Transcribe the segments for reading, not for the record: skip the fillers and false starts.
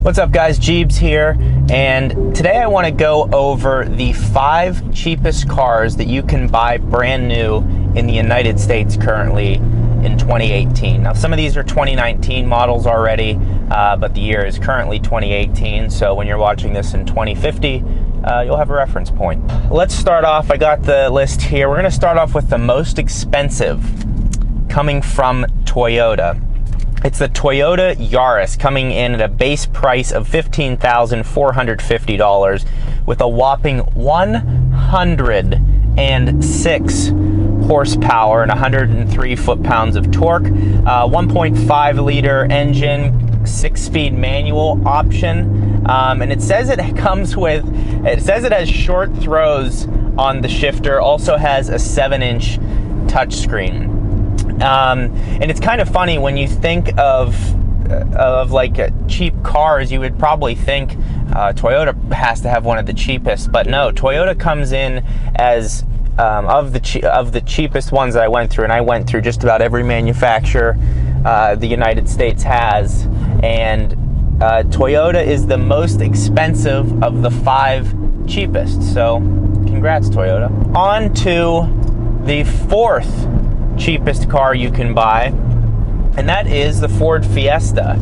What's up guys, Jeebs here, and today I want to go over the 5 cheapest cars that you can buy brand new in the United States currently in 2018. Now some of these are 2019 models already, but the year is currently 2018, so when you're watching this in 2050, you'll have a reference point. Let's start off, I got the list here. We're going to start off with the most expensive, coming from Toyota. It's the Toyota Yaris, coming in at a base price of $15,450 with a whopping 106 horsepower and 103 foot-pounds of torque, 1.5 liter engine, 6-speed manual option, and it says it has short throws on the shifter, also has a 7-inch touchscreen. And it's kind of funny when you think of like cheap cars, you would probably think Toyota has to have one of the cheapest, but no, Toyota comes in as of the cheapest ones that I went through, and I went through just about every manufacturer the United States has, and Toyota is the most expensive of the 5 cheapest. So congrats, Toyota. On to the 4th cheapest car you can buy, and that is the Ford Fiesta.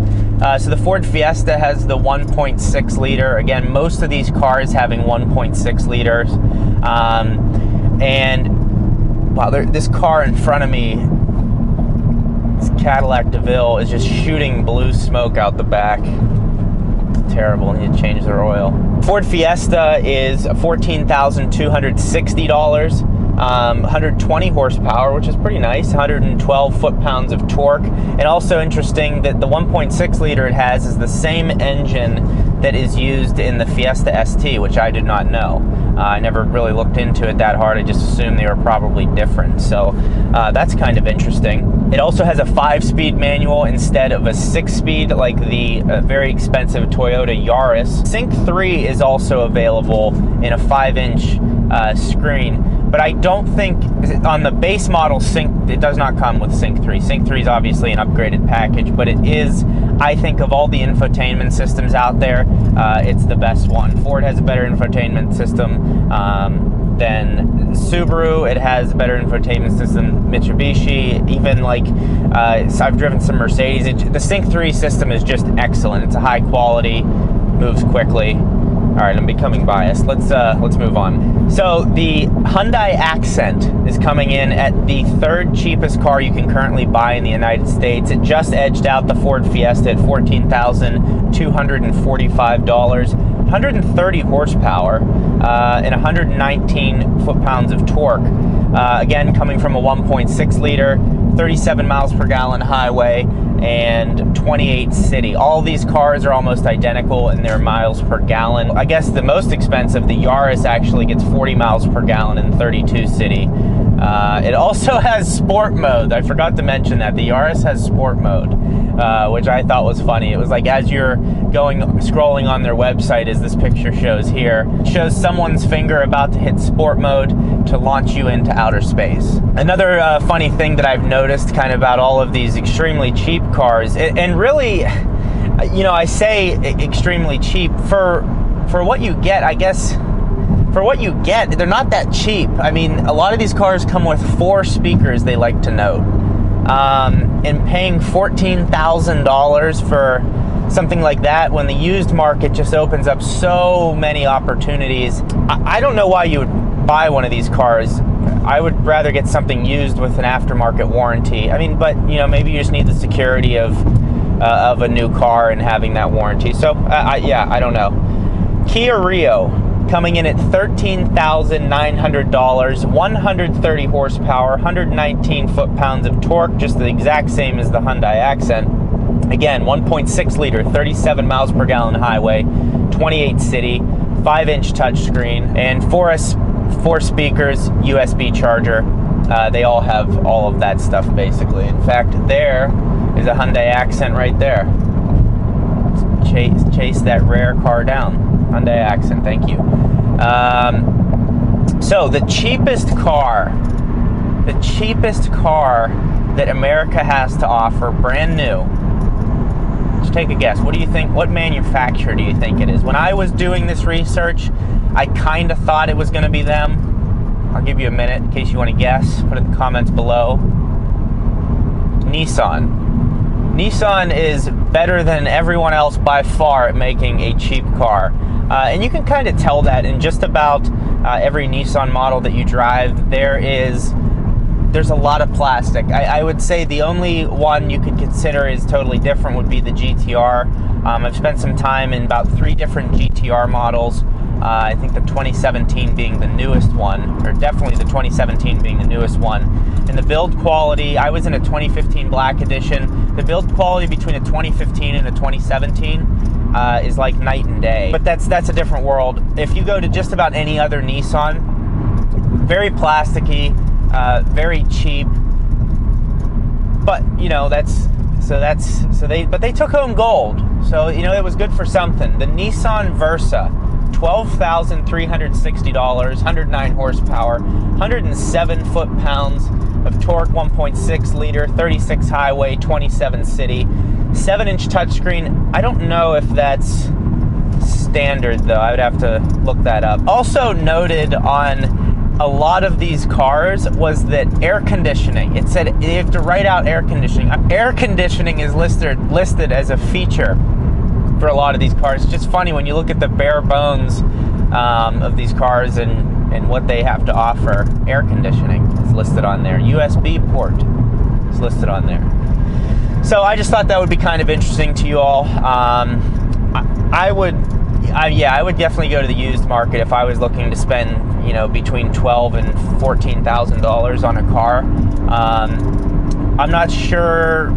So the Ford Fiesta has the 1.6 liter. Again, most of these cars having 1.6 liters. And wow, this car in front of me, this Cadillac DeVille, is just shooting blue smoke out the back. It's terrible. I need to change their oil. Ford Fiesta is $14,260. 120 horsepower, which is pretty nice, 112 foot-pounds of torque, and also interesting that the 1.6 liter it has is the same engine that is used in the Fiesta ST, which I did not know. I never really looked into it that hard. I just assumed they were probably different, so that's kind of interesting. It also has a 5-speed manual instead of a 6-speed like the very expensive Toyota Yaris. Sync 3 is also available in a 5-inch screen, but I don't think on the base model Sync, it does not come with Sync 3. Sync 3 is obviously an upgraded package, but it is, I think, of all the infotainment systems out there, it's the best one. Ford has a better infotainment system than Subaru. It has a better infotainment system than Mitsubishi. Even like, so I've driven some Mercedes. The Sync 3 system is just excellent. It's a high quality, moves quickly. All right, I'm becoming biased. Let's move on. So the Hyundai Accent is coming in at the 3rd cheapest car you can currently buy in the United States. It just edged out the Ford Fiesta at $14,245, 130 horsepower, and 119 foot-pounds of torque. Again, coming from a 1.6 liter, 37 miles per gallon highway, and 28 city. All these cars are almost identical in their miles per gallon. I guess the most expensive, the Yaris, actually gets 40 miles per gallon in 32 city. It also has sport mode. I forgot to mention that. The Yaris has sport mode, which I thought was funny. It was like as you're scrolling on their website, as this picture shows here, it shows someone's finger about to hit sport mode to launch you into outer space. Another funny thing that I've noticed kind of about all of these extremely cheap cars, and really, you know, I say extremely cheap for what you get, I guess. For what you get, they're not that cheap. I mean, a lot of these cars come with 4 speakers, they like to note. And paying $14,000 for something like that when the used market just opens up so many opportunities. I don't know why you would buy one of these cars. I would rather get something used with an aftermarket warranty. I mean, but you know, maybe you just need the security of a new car and having that warranty. So yeah, I don't know. Kia Rio, coming in at $13,900, 130 horsepower, 119 foot-pounds of torque, just the exact same as the Hyundai Accent. Again, 1.6 liter, 37 miles per gallon highway, 28 city, 5-inch touchscreen, and 4 speakers, USB charger. They all have all of that stuff basically. In fact, there is a Hyundai Accent right there. Chase that rare car down. Hyundai Accent, thank you. So the cheapest car that America has to offer, brand new, So take a guess. What do you think? What manufacturer do you think it is? When I was doing this research, I kind of thought it was going to be them. I'll give you a minute in case you want to guess. Put it in the comments below. Nissan. Nissan is better than everyone else by far at making a cheap car. And you can kind of tell that in just about every Nissan model that you drive. There's a lot of plastic. I would say the only one you could consider is totally different would be the GTR. I've spent some time in about 3 different GTR models. I think the 2017 being the newest one, or definitely the 2017 being the newest one. And the build quality, I was in a 2015 Black Edition. The build quality between a 2015 and a 2017 is like night and day. But that's a different world. If you go to just about any other Nissan, very plasticky, very cheap. But you know, they took home gold. So you know, it was good for something. The Nissan Versa. $12,360, 109 horsepower, 107 foot-pounds of torque, 1.6 liter, 36 highway, 27 city, 7-inch touchscreen. I don't know if that's standard though. I would have to look that up. Also noted on a lot of these cars was that air conditioning. It said you have to write out air conditioning. Air conditioning is listed as a feature for a lot of these cars. It's just funny when you look at the bare bones of these cars and what they have to offer. Air conditioning is listed on there. USB port is listed on there. So I just thought that would be kind of interesting to you all. I would definitely go to the used market if I was looking to spend, you know, between $12,000 and $14,000 on a car. I'm not sure.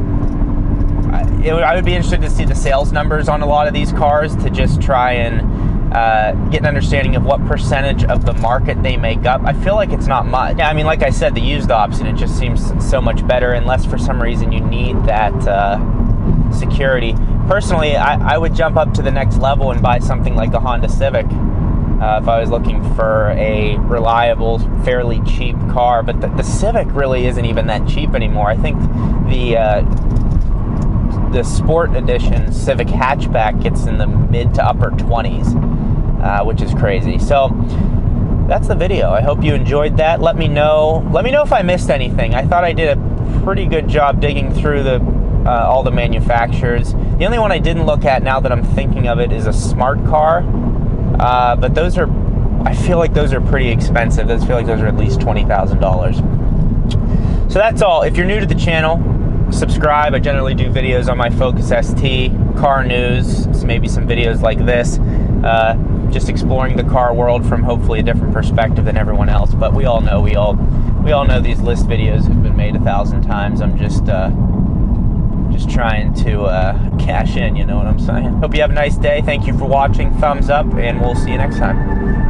I would be interested to see the sales numbers on a lot of these cars to just try and get an understanding of what percentage of the market they make up. I feel like it's not much. Yeah, I mean, like I said, the used option, it just seems so much better, unless for some reason you need that security. Personally, I would jump up to the next level and buy something like a Honda Civic if I was looking for a reliable, fairly cheap car. But the Civic really isn't even that cheap anymore. I think the Sport Edition Civic hatchback gets in the mid to upper 20s, which is crazy. So that's the video. I hope you enjoyed that. Let me know if I missed anything. I thought I did a pretty good job digging through all the manufacturers. The only one I didn't look at, now that I'm thinking of it, is a smart car. But I feel like those are pretty expensive. I feel like those are at least $20,000. So that's all. If you're new to the channel, subscribe. I generally do videos on my Focus ST, car news, maybe some videos like this, just exploring the car world from hopefully a different perspective than everyone else. But we all know know these list videos have been made 1,000 times. I'm just trying to cash in, you know what I'm saying? Hope you have a nice day. Thank you for watching. Thumbs up, and we'll see you next time.